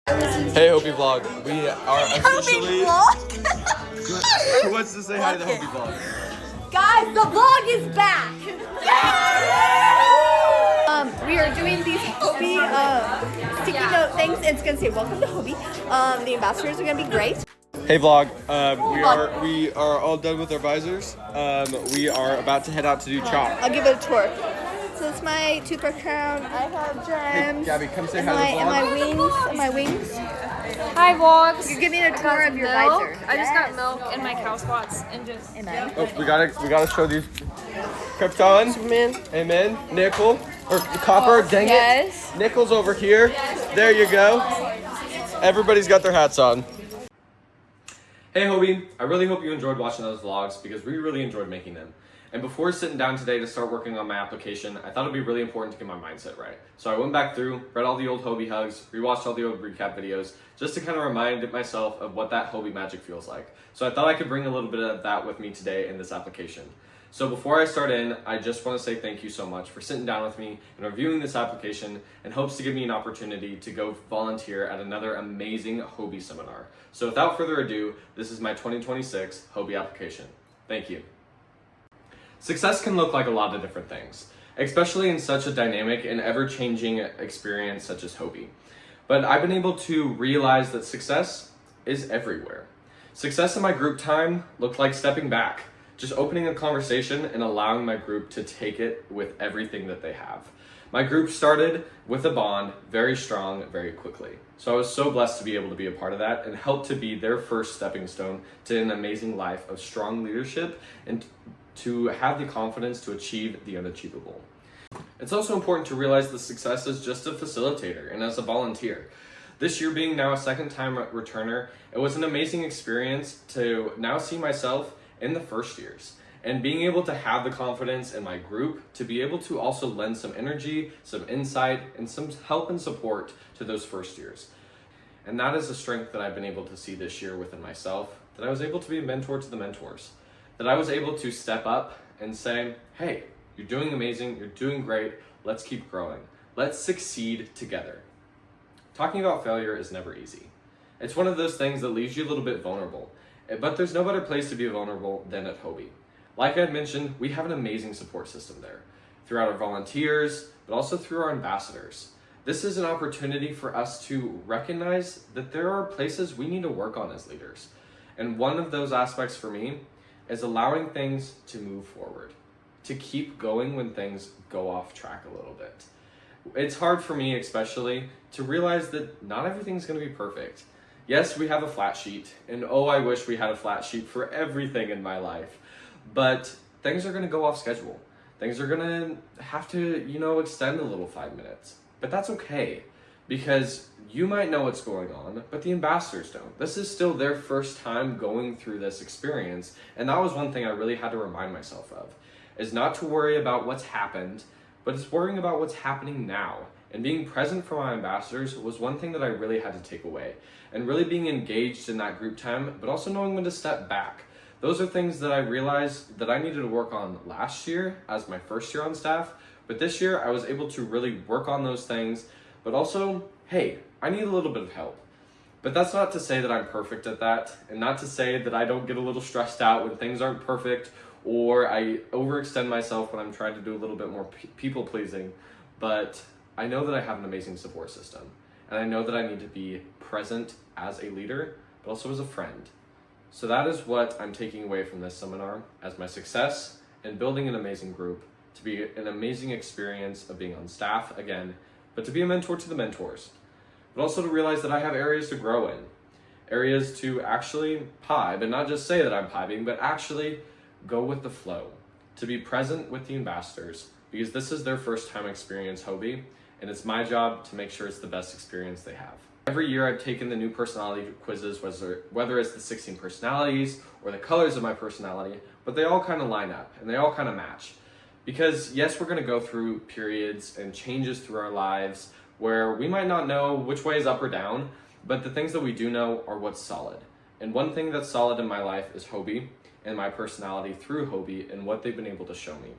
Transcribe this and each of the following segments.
Hey HOBY Vlog, we are officially... Who wants to say hi to the HOBY Vlog? Guys, the vlog is back! We are doing these HOBY sticky note things. It's gonna say welcome to HOBY. The ambassadors are gonna be great. Hey vlog, we are all done with our visors. We are about to head out to do chop. I'll give it a tour. So it's my toothbrush crown. I have gems. Hey Gabby, come say hi to the vlog. And my wings. Hi vlogs. You're giving a tour of your visor. I just got milk in my cow spots and just. Amen. Oh, we gotta show these. Krypton. Superman. Amen. Nickel or copper. Dang yes. it. Nickel's over here. There you go. Everybody's got their hats on. Hey HOBY, I really hope you enjoyed watching those vlogs because we really enjoyed making them. And before sitting down today to start working on my application, I thought it'd be really important to get my mindset right. So I went back through, read all the old HOBY hugs, rewatched all the old recap videos, just to kind of remind myself of what that HOBY magic feels like. So I thought I could bring a little bit of that with me today in this application. So before I start in, I just want to say thank you so much for sitting down with me and reviewing this application and hopes to give me an opportunity to go volunteer at another amazing HOBY seminar. So without further ado, this is my 2026 HOBY application. Thank you. Success can look like a lot of different things, especially in such a dynamic and ever-changing experience such as HOBY. But I've been able to realize that success is everywhere. Success in my group time looked like stepping back, just opening a conversation and allowing my group to take it with everything that they have. My group started with a bond, very strong, very quickly. So I was so blessed to be able to be a part of that and help to be their first stepping stone to an amazing life of strong leadership and to have the confidence to achieve the unachievable. It's also important to realize that success is just a facilitator and as a volunteer. This year being now a second time returner, it was an amazing experience to now see myself in the first years and being able to have the confidence in my group to be able to also lend some energy, some insight, and some help and support to those first years. And that is a strength that I've been able to see this year within myself, that I was able to be a mentor to the mentors, that I was able to step up and say, hey, you're doing amazing, you're doing great, let's keep growing. Let's succeed together. Talking about failure is never easy. It's one of those things that leaves you a little bit vulnerable, but there's no better place to be vulnerable than at HOBY. Like I had mentioned, we have an amazing support system there, throughout our volunteers, but also through our ambassadors. This is an opportunity for us to recognize that there are places we need to work on as leaders. And one of those aspects for me is allowing things to move forward, to keep going when things go off track a little bit. It's hard for me especially to realize that not everything's going to be perfect. Yes, we have a flat sheet, and oh, I wish we had a flat sheet for everything in my life, but things are going to go off schedule. Things are going to have to, extend a little 5 minutes, but that's okay because you might know what's going on, but the ambassadors don't. This is still their first time going through this experience, and that was one thing I really had to remind myself of, is not to worry about what's happened, but it's worrying about what's happening now. And being present for my ambassadors was one thing that I really had to take away, and really being engaged in that group time, but also knowing when to step back. Those are things that I realized that I needed to work on last year as my first year on staff, but this year I was able to really work on those things, but also, hey, I need a little bit of help. But that's not to say that I'm perfect at that, and not to say that I don't get a little stressed out when things aren't perfect, or I overextend myself when I'm trying to do a little bit more people-pleasing. But I know that I have an amazing support system, and I know that I need to be present as a leader, but also as a friend. So that is what I'm taking away from this seminar as my success in building an amazing group, to be an amazing experience of being on staff again, but to be a mentor to the mentors. But also to realize that I have areas to grow in, areas to actually pipe, and not just say that I'm piping, but actually go with the flow, to be present with the ambassadors, because this is their first time experience HOBY, and it's my job to make sure it's the best experience they have. Every year I've taken the new personality quizzes, whether it's the 16 personalities or the colors of my personality, but they all kind of line up and they all kind of match. Because yes, we're going to go through periods and changes through our lives where we might not know which way is up or down, but the things that we do know are what's solid. And one thing that's solid in my life is HOBY and my personality through HOBY and what they've been able to show me.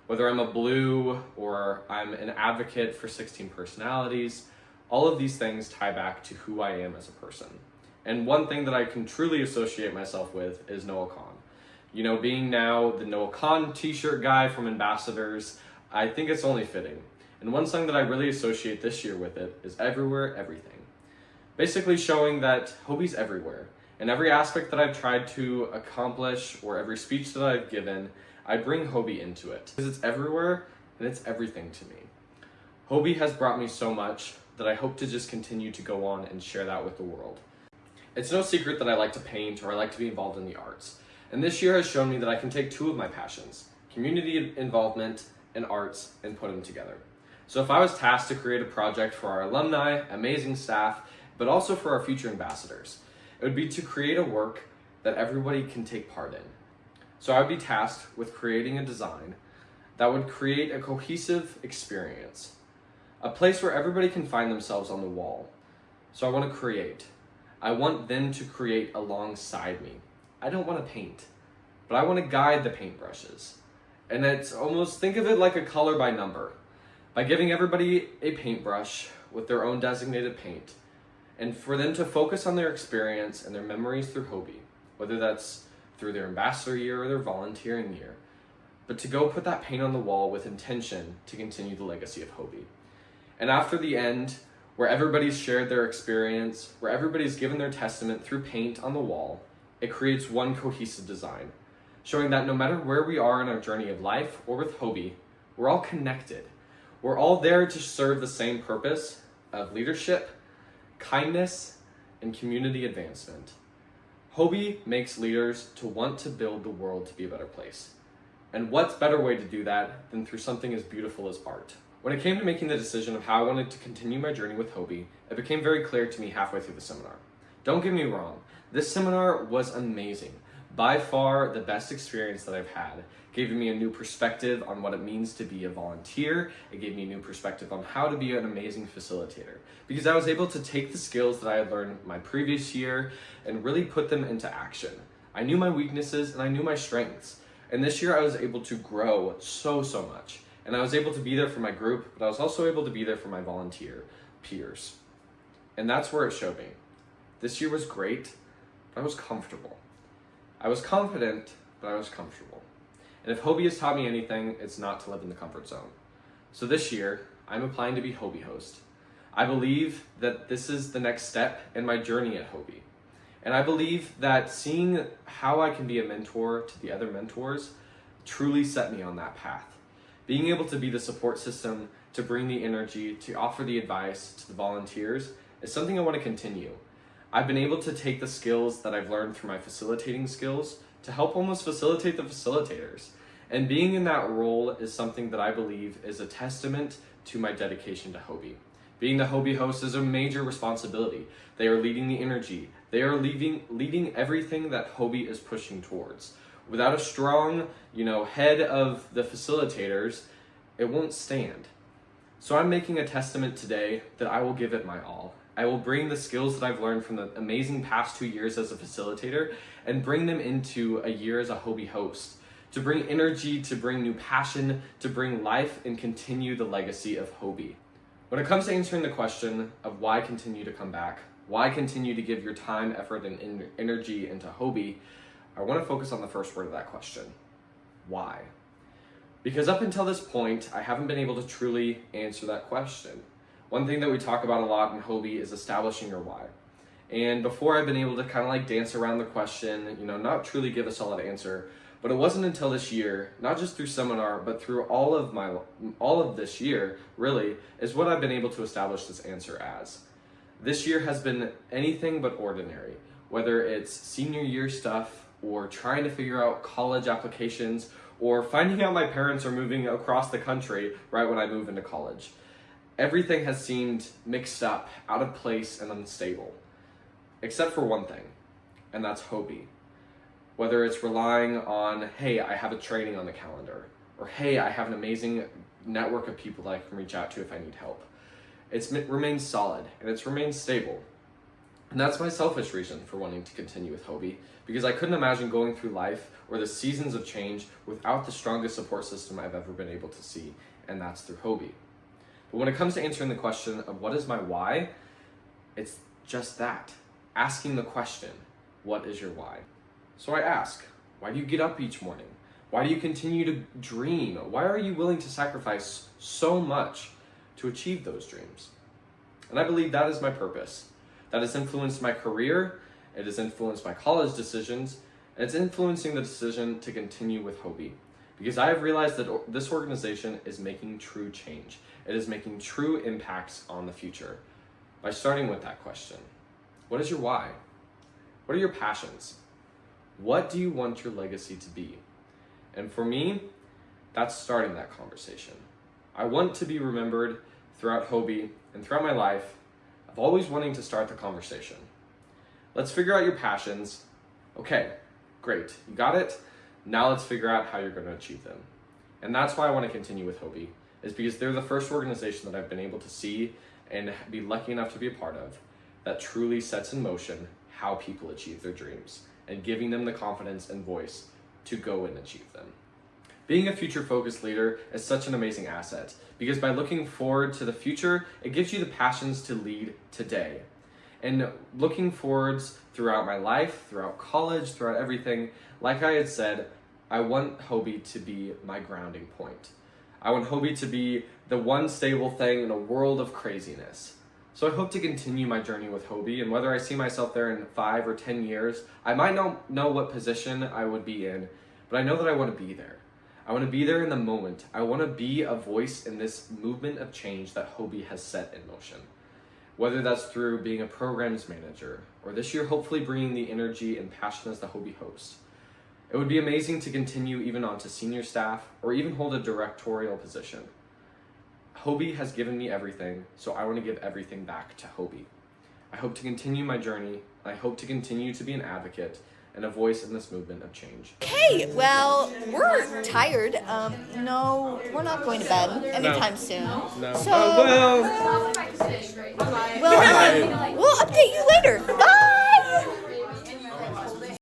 Whether I'm a blue or I'm an advocate for 16 personalities, All of these things tie back to who I am as a person. And one thing that I can truly associate myself with is Noah Kahn. You know, being now the Noah Kahn t-shirt guy from Ambassadors, I think it's only fitting. And one song that I really associate this year with it is Everywhere, Everything. Basically showing that HOBY's everywhere. In every aspect that I've tried to accomplish or every speech that I've given, I bring HOBY into it. Because it's everywhere and it's everything to me. HOBY has brought me so much that I hope to just continue to go on and share that with the world. It's no secret that I like to paint or I like to be involved in the arts. And this year has shown me that I can take two of my passions, community involvement and arts, and put them together. So if I was tasked to create a project for our alumni, amazing staff, but also for our future ambassadors, it would be to create a work that everybody can take part in. So I would be tasked with creating a design that would create a cohesive experience, a place where everybody can find themselves on the wall. So I want to create. I want them to create alongside me. I don't want to paint, but I want to guide the paintbrushes. And it's almost, think of it like a color by number. By giving everybody a paintbrush with their own designated paint, and for them to focus on their experience and their memories through HOBY, whether that's through their ambassador year or their volunteering year, but to go put that paint on the wall with intention to continue the legacy of HOBY. And after the end, where everybody's shared their experience, where everybody's given their testament through paint on the wall, it creates one cohesive design, showing that no matter where we are in our journey of life or with HOBY, we're all connected. We're all there to serve the same purpose of leadership, kindness, and community advancement. HOBY makes leaders to want to build the world to be a better place. And what's better way to do that than through something as beautiful as art? When it came to making the decision of how I wanted to continue my journey with HOBY, it became very clear to me halfway through the seminar. Don't get me wrong, this seminar was amazing. By far the best experience that I've had, giving me a new perspective on what it means to be a volunteer. It gave me a new perspective on how to be an amazing facilitator, because I was able to take the skills that I had learned my previous year and really put them into action. I knew my weaknesses and I knew my strengths. And this year I was able to grow so much. And I was able to be there for my group, but I was also able to be there for my volunteer peers. And that's where it showed me. This year was great, but I was comfortable. I was confident, but I was comfortable. And if HOBY has taught me anything, it's not to live in the comfort zone. So this year, I'm applying to be HOBY Host. I believe that this is the next step in my journey at HOBY. And I believe that seeing how I can be a mentor to the other mentors truly set me on that path. Being able to be the support system, to bring the energy, to offer the advice to the volunteers is something I want to continue. I've been able to take the skills that I've learned through my facilitating skills to help almost facilitate the facilitators. And being in that role is something that I believe is a testament to my dedication to HOBY. Being the HOBY host is a major responsibility. They are leading the energy. They are leading everything that HOBY is pushing towards. Without a strong, head of the facilitators, it won't stand. So I'm making a testament today that I will give it my all. I will bring the skills that I've learned from the amazing past 2 years as a facilitator and bring them into a year as a HOBY host, to bring energy, to bring new passion, to bring life and continue the legacy of HOBY. When it comes to answering the question of why continue to come back, why continue to give your time, effort, and energy into HOBY, I want to focus on the first word of that question. Why? Because up until this point, I haven't been able to truly answer that question. One thing that we talk about a lot in HOBY is establishing your why. And before I've been able to kind of dance around the question, not truly give a solid answer, but it wasn't until this year, not just through seminar, but through all of this year, really, is what I've been able to establish this answer as. This year has been anything but ordinary, whether it's senior year stuff, or trying to figure out college applications, or finding out my parents are moving across the country right when I move into college. Everything has seemed mixed up, out of place, and unstable. Except for one thing, and that's HOBY. Whether it's relying on, hey, I have a training on the calendar, or hey, I have an amazing network of people that I can reach out to if I need help. It's remained solid, and it's remained stable. And that's my selfish reason for wanting to continue with HOBY, because I couldn't imagine going through life or the seasons of change without the strongest support system I've ever been able to see, and that's through HOBY. But when it comes to answering the question of what is my why, it's just that. Asking the question, what is your why? So I ask, why do you get up each morning? Why do you continue to dream? Why are you willing to sacrifice so much to achieve those dreams? And I believe that is my purpose. That has influenced my career, it has influenced my college decisions, and it's influencing the decision to continue with HOBY. Because I have realized that this organization is making true change. It is making true impacts on the future. By starting with that question, what is your why? What are your passions? What do you want your legacy to be? And for me, that's starting that conversation. I want to be remembered throughout HOBY and throughout my life of always wanting to start the conversation. Let's figure out your passions. Okay, great, you got it. Now let's figure out how you're going to achieve them. And that's why I want to continue with HOBY, is because they're the first organization that I've been able to see and be lucky enough to be a part of that truly sets in motion how people achieve their dreams and giving them the confidence and voice to go and achieve them. Being a future-focused leader is such an amazing asset because by looking forward to the future, it gives you the passions to lead today. And looking forwards throughout my life, throughout college, throughout everything, like I had said, I want HOBY to be my grounding point. I want HOBY to be the one stable thing in a world of craziness. So I hope to continue my journey with HOBY, and whether I see myself there in 5 or 10 years, I might not know what position I would be in, but I know that I want to be there. I want to be there in the moment. I want to be a voice in this movement of change that HOBY has set in motion. Whether that's through being a programs manager, or this year hopefully bringing the energy and passion as the HOBY host. It would be amazing to continue even on to senior staff, or even hold a directorial position. HOBY has given me everything, so I want to give everything back to HOBY. I hope to continue my journey. I hope to continue to be an advocate and a voice in this movement of change. Okay, well, we're tired. No, we're not going to bed anytime soon. No. So, well. we'll update you later. Bye!